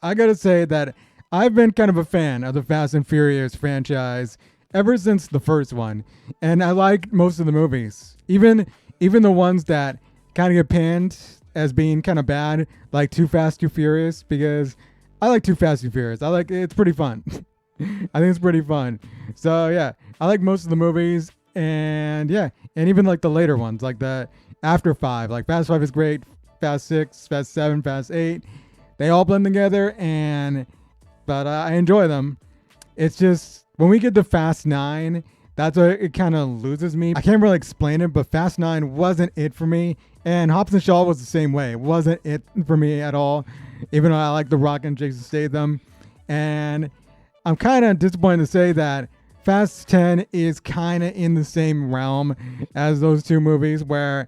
I gotta say that I've been kind of a fan of the Fast and Furious franchise ever since the first one, and I like most of the movies, even the ones that kind of get panned as being kind of bad, like Too Fast, Too Furious, because I like Too Fast, Too Furious. I like it's pretty fun. I think it's pretty fun. So yeah, I like most of the movies, and yeah, and even like the later ones, like the after five, like Fast Five is great, Fast Six, Fast Seven, Fast Eight, they all blend together, and but I enjoy them. It's just when we get to Fast Nine, that's where it kind of loses me. I can't really explain it, but Fast Nine wasn't it for me, and Hobbs and Shaw was the same way. It wasn't it for me at all, even though I like The Rock and Jason Statham, and I'm kind of disappointed to say that Fast 10 is kind of in the same realm as those two movies where,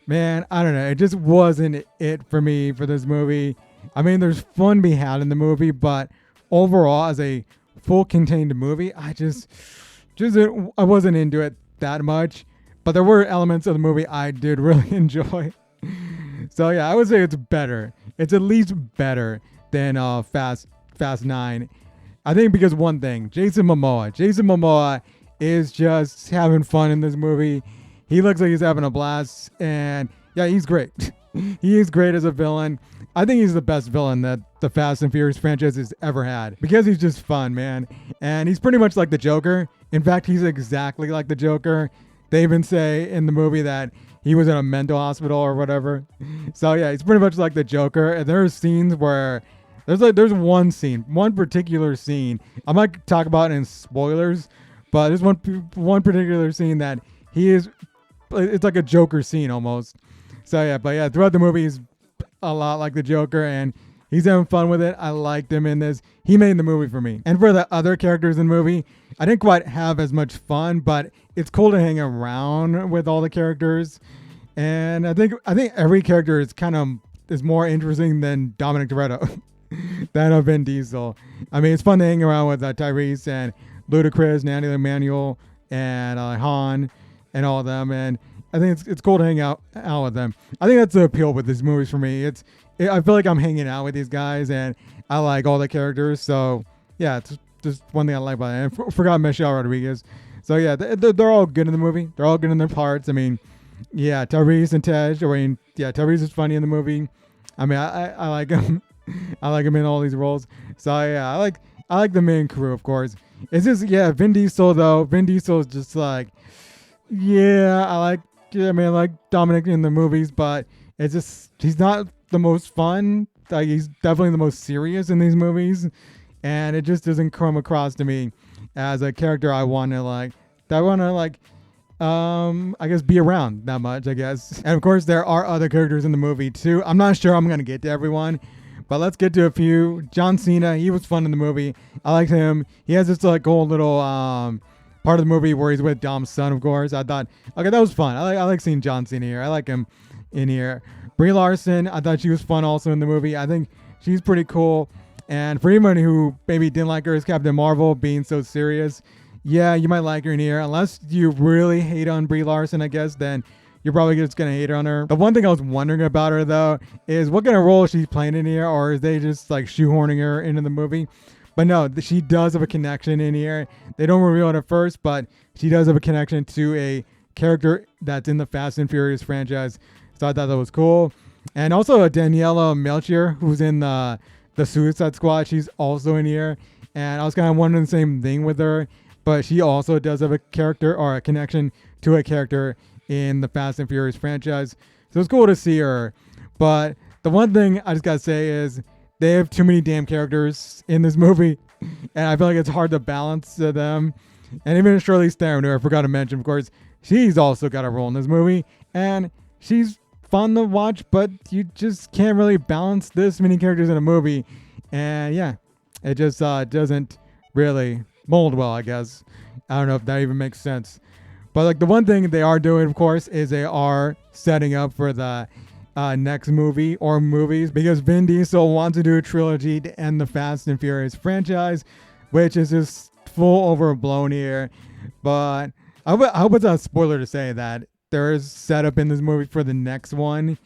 man, I don't know. It just wasn't it for me for this movie. I mean, there's fun to be had in the movie, but overall, as a full contained movie, I wasn't into it that much. But there were elements of the movie I did really enjoy. So yeah, I would say it's better. It's at least better than Fast 9. I think because one thing, Jason Momoa. Jason Momoa is just having fun in this movie. He looks like he's having a blast, and yeah, he's great. He is great as a villain. I think he's the best villain that the Fast and Furious franchise has ever had because he's just fun, man. And he's pretty much like the Joker. In fact, he's exactly like the Joker. They even say in the movie that he was in a mental hospital or whatever. So yeah, he's pretty much like the Joker. And there's scenes where there's one particular scene. I might talk about it in spoilers, but there's one particular scene that it's like a Joker scene almost. So yeah, but yeah, throughout the movie he's a lot like the Joker and he's having fun with it. I liked him in this. He made the movie for me. And for the other characters in the movie, I didn't quite have as much fun, but it's cool to hang around with all the characters. And I think every character is more interesting than Dominic Toretto. Than Vin Diesel. I mean, it's fun to hang around with Tyrese and Ludacris, Natty Emmanuel, and Han, and all of them. And I think it's cool to hang out with them. I think that's the appeal with these movies for me. I feel like I'm hanging out with these guys, and I like all the characters. So yeah, it's just one thing I like about it. And I forgot Michelle Rodriguez. So yeah, they're all good in the movie. They're all good in their parts. I mean, yeah, Tyrese and Tej. Tyrese is funny in the movie. I mean, I like him. I like him in all these roles. So yeah, I like the main crew, of course. It's just Vin Diesel though. Vin Diesel is just like, I like Dominic in the movies, but it's just he's not the most fun. Like he's definitely the most serious in these movies, and it just doesn't come across to me as a character I want to I guess be around that much, I guess. And of course there are other characters in the movie too. I'm not sure I'm gonna get to everyone. But let's get to a few. John Cena, he was fun in the movie. I liked him. He has this like whole little part of the movie where he's with Dom's son, of course. I thought, okay, that was fun. I like seeing John Cena here. I like him in here. Brie Larson, I thought she was fun also in the movie. I think she's pretty cool. And for anyone who maybe didn't like her as Captain Marvel being so serious, yeah, you might like her in here. Unless you really hate on Brie Larson, I guess, then you're probably just going to hate on her. The one thing I was wondering about her, though, is what kind of role she's playing in here, or is they just like shoehorning her into the movie? But no, she does have a connection in here. They don't reveal it at first, but she does have a connection to a character that's in the Fast and Furious franchise. So I thought that was cool. And also Daniela Melchior, who's in the Suicide Squad. She's also in here. And I was kind of wondering the same thing with her. But she also does have a character or a connection to a character in the Fast and Furious franchise. So it's cool to see her. But the one thing I just gotta say is they have too many damn characters in this movie. And I feel like it's hard to balance them. And even Shirley Theron, who I forgot to mention, of course, she's also got a role in this movie. And she's fun to watch, but you just can't really balance this many characters in a movie. And yeah, it just doesn't really mold well, I guess. I don't know if that even makes sense. But like the one thing they are doing, of course, is they are setting up for the next movie or movies, because Vin Diesel wants to do a trilogy to end the Fast and Furious franchise, which is just full overblown here. But I hope it's not a spoiler to say that there is setup in this movie for the next one.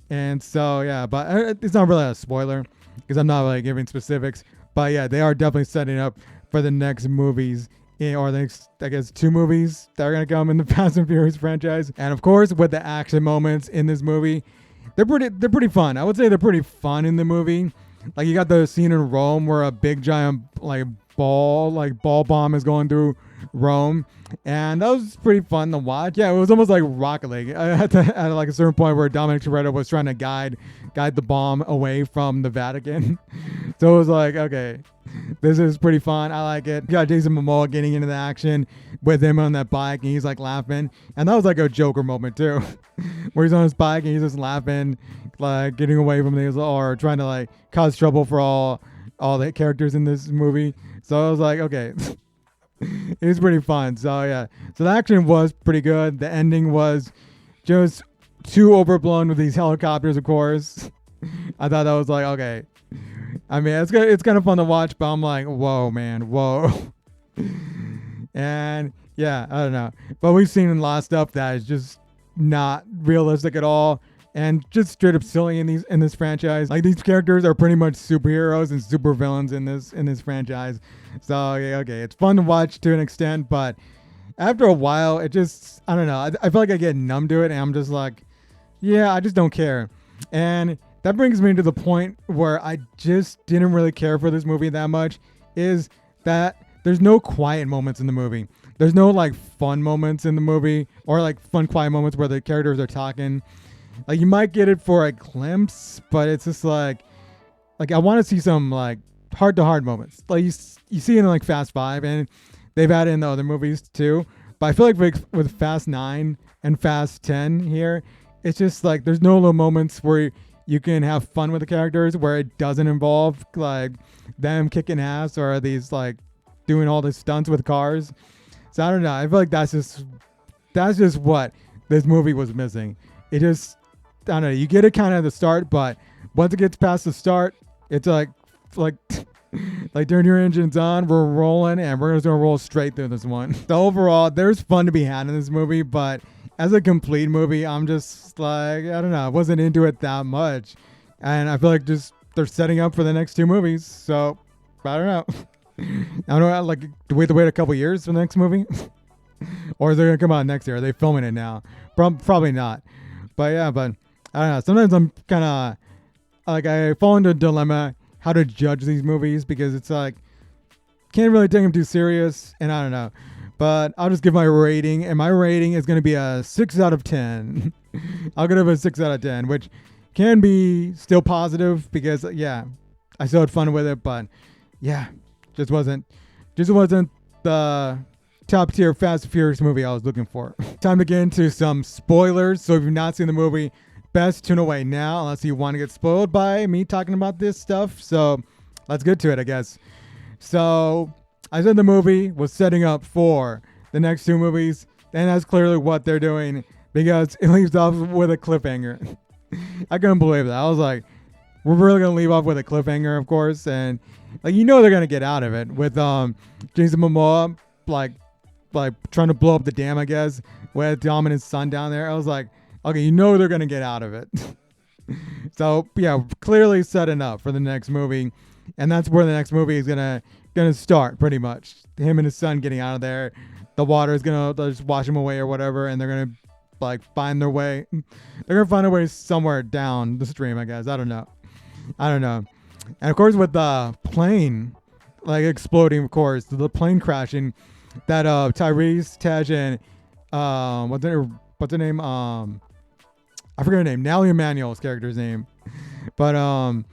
And so, yeah, but it's not really a spoiler. because I'm not like giving specifics. But yeah, they are definitely setting up for the next movies or the next, I guess, 2 movies that are gonna come in the Fast and Furious franchise. And of course, with the action moments in this movie, they're pretty fun. I would say they're pretty fun in the movie. Like you got the scene in Rome where a big giant ball bomb is going through Rome, and that was pretty fun to watch. Yeah, it was almost like Rocket League. At like a certain point where Dominic Toretto was trying to guide the bomb away from the Vatican. So it was like, okay, this is pretty fun. I like it. You got Jason Momoa getting into the action with him on that bike, and he's like laughing, and that was like a Joker moment too, where he's on his bike and he's just laughing, like getting away from these or trying to like cause trouble for all the characters in this movie. So I was like, okay. It was pretty fun. So yeah. So the action was pretty good. The ending was just too overblown with these helicopters, of course. I thought that was like, okay. I mean, it's kind of fun to watch, but I'm like, whoa, man, whoa. And yeah, I don't know. But we've seen a lot of stuff that is just not realistic at all, and just straight up silly in this franchise. Like these characters are pretty much superheroes and supervillains in this franchise. So yeah, okay, it's fun to watch to an extent, but after a while, it just, I don't know. I feel like I get numb to it, and I'm just like, yeah, I just don't care. And that brings me to the point where I just didn't really care for this movie that much, is that there's no quiet moments in the movie. There's no like fun moments in the movie, or like fun quiet moments where the characters are talking. Like you might get it for a glimpse, but it's just like I want to see some like heart to heart moments. Like you see it in like Fast 5, and they've had it in the other movies too. But I feel like with Fast 9 and Fast 10 here, it's just like there's no little moments where you can have fun with the characters where it doesn't involve like them kicking ass or these like doing all the stunts with cars. So I don't know. I feel like that's just what this movie was missing. It just, I don't know. You get it kind of at the start, but once it gets past the start, it's like turn your engines on, we're rolling, and we're just gonna roll straight through this one. So overall, there's fun to be had in this movie, but as a complete movie, I'm just like, I don't know, I wasn't into it that much. And I feel like just they're setting up for the next 2 movies. So I don't know. I don't know, like, do we have to wait a couple years for the next movie? Or is it going to come out next year? Are they filming it now? Probably not. But yeah, but I don't know. Sometimes I'm kind of like, I fall into a dilemma how to judge these movies, because it's like, can't really take them too serious. And I don't know. But I'll just give my rating, and my rating is going to be a 6 out of 10. I'll give it a 6 out of 10, which can be still positive because, yeah, I still had fun with it, but yeah, just wasn't the top tier Fast and Furious movie I was looking for. Time to get into some spoilers. So if you've not seen the movie, best tune away now unless you want to get spoiled by me talking about this stuff. So let's get to it, I guess. So I said the movie was setting up for the next 2 movies, and that's clearly what they're doing, because it leaves off with a cliffhanger. I couldn't believe that. I was like, we're really going to leave off with a cliffhanger, of course, and like, you know, they're going to get out of it with Jason Momoa like trying to blow up the dam, I guess, with Dom and his son down there. I was like, okay, you know they're going to get out of it. So yeah, clearly setting up for the next movie, and that's where the next movie is gonna start, pretty much. Him and his son getting out of there. The water is they'll just wash him away or whatever, and they're gonna like find their way. They're gonna find their way somewhere down the stream, I guess. I don't know. And of course, with the plane like exploding, of course, the plane crashing, that Tyrese, Tej, and what's her name? I forget her name. Natalie Emanuel's character's name. But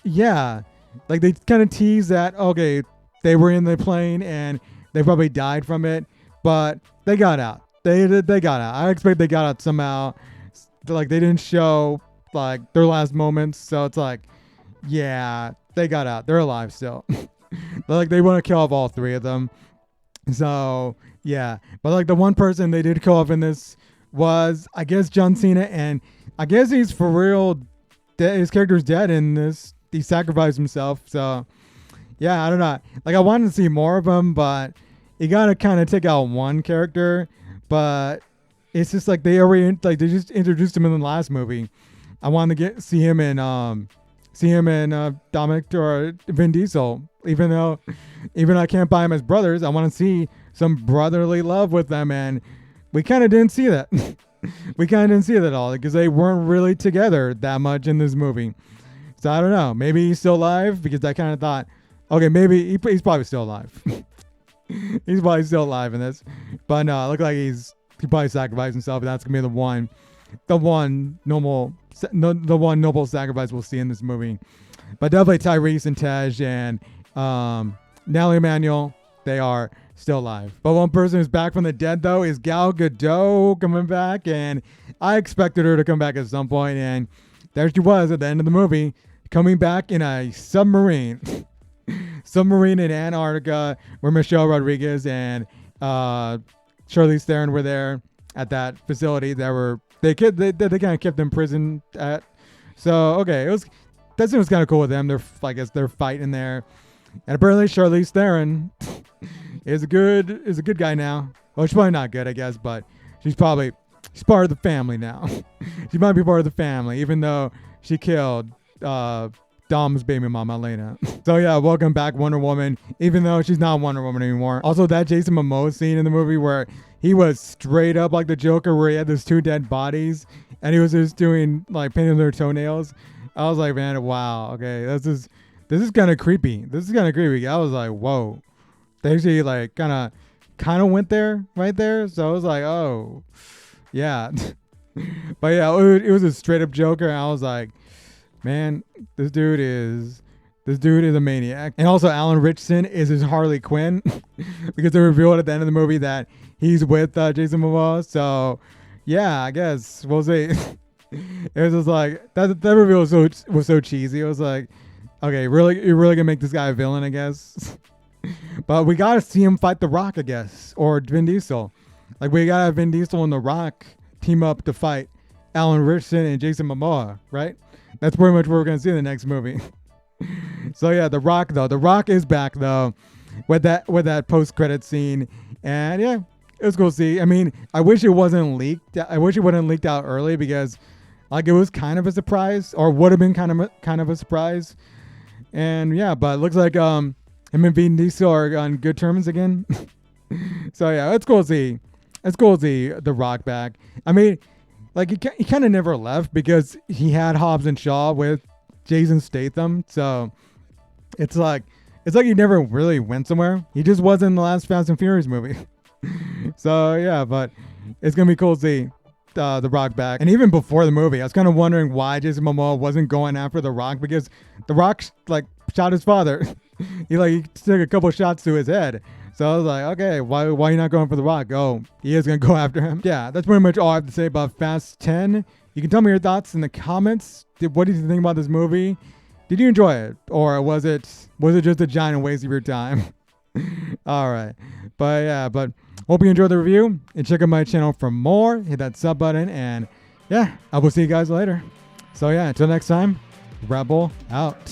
yeah, like they kind of tease that, okay, they were in the plane and they probably died from it, but they got out. They got out. I expect they got out somehow. Like they didn't show like their last moments, so it's like, yeah, they got out. They're alive still. But like they want to kill off all 3 of them. So yeah, but like the one person they did kill off in this was, I guess, John Cena, and I guess he's for real. His character's dead in this. He sacrificed himself. So yeah, I don't know. Like I wanted to see more of him, but you gotta kind of take out one character. But it's just like they just introduced him in the last movie. I wanted to see him in see him in Dominic or Vin Diesel. Even though I can't buy them as brothers, I want to see some brotherly love with them, and we kind of didn't see that. We kind of didn't see that at all because they weren't really together that much in this movie. So I don't know. Maybe he's still alive because I kind of thought, okay, maybe he's probably still alive. He's probably still alive in this, but no, it looked like he probably sacrificed himself, and that's gonna be the one noble sacrifice we'll see in this movie. But definitely Tyrese and Tej and Nellie Emanuel, they are still alive. But one person who's back from the dead though is Gal Gadot coming back, and I expected her to come back at some point, and there she was at the end of the movie, coming back in a submarine. Submarine in Antarctica, where Michelle Rodriguez and Charlize Theron were there at that facility that they kind of kept in prison at. So okay, that seems kind of cool with them. They're fighting there, and apparently Charlize Theron is a good guy now. Well, she's probably not good, I guess, but she's part of the family now. She might be part of the family, even though she killed Dom's baby mama, Elena. So yeah, welcome back, Wonder Woman, even though she's not Wonder Woman anymore. Also, that Jason Momoa scene in the movie where he was straight up like the Joker, where he had those two dead bodies, and he was just doing, like, painting their toenails. I was like, man, wow, okay, this is kind of creepy. I was like, whoa. They actually, like, kind of went there, right there. So I was like, oh, yeah. But yeah, it was a straight up Joker, and I was like, man, this dude is a maniac. And also, Alan Ritchson is his Harley Quinn because they revealed at the end of the movie that he's with Jason Momoa. So yeah, I guess we'll see. It was just like that reveal was so cheesy. It was like, okay, you're really gonna make this guy a villain, I guess. But we gotta see him fight The Rock, I guess, or Vin Diesel. Like, we gotta have Vin Diesel and The Rock team up to fight Alan Ritchson and Jason Momoa, right? That's pretty much what we're going to see in the next movie. So yeah, The Rock is back though, with that post-credit scene, and yeah, it was cool to see. I mean, I wish it wasn't leaked. I wish it wouldn't leaked out early because, like, it was kind of a surprise, or would have been kind of a surprise. And yeah, but it looks like him and Vin Diesel are on good terms again. So yeah, it's cool to see. It's cool to see The Rock back. I mean, like, he kind of never left because he had Hobbs and Shaw with Jason Statham. So it's like he never really went somewhere. He just was in the last Fast and Furious movie. So yeah, but it's gonna be cool to see The Rock back. And even before the movie, I was kind of wondering why Jason Momoa wasn't going after The Rock, because The Rock, like, shot his father. he took a couple shots to his head. So I was like, okay, why are you not going for The Rock? Oh, he is going to go after him. Yeah, that's pretty much all I have to say about Fast 10. You can tell me your thoughts in the comments. What did you think about this movie? Did you enjoy it? Or was it just a giant waste of your time? All right. But hope you enjoyed the review. And check out my channel for more. Hit that sub button. And yeah, I will see you guys later. So yeah, until next time, Rebel out.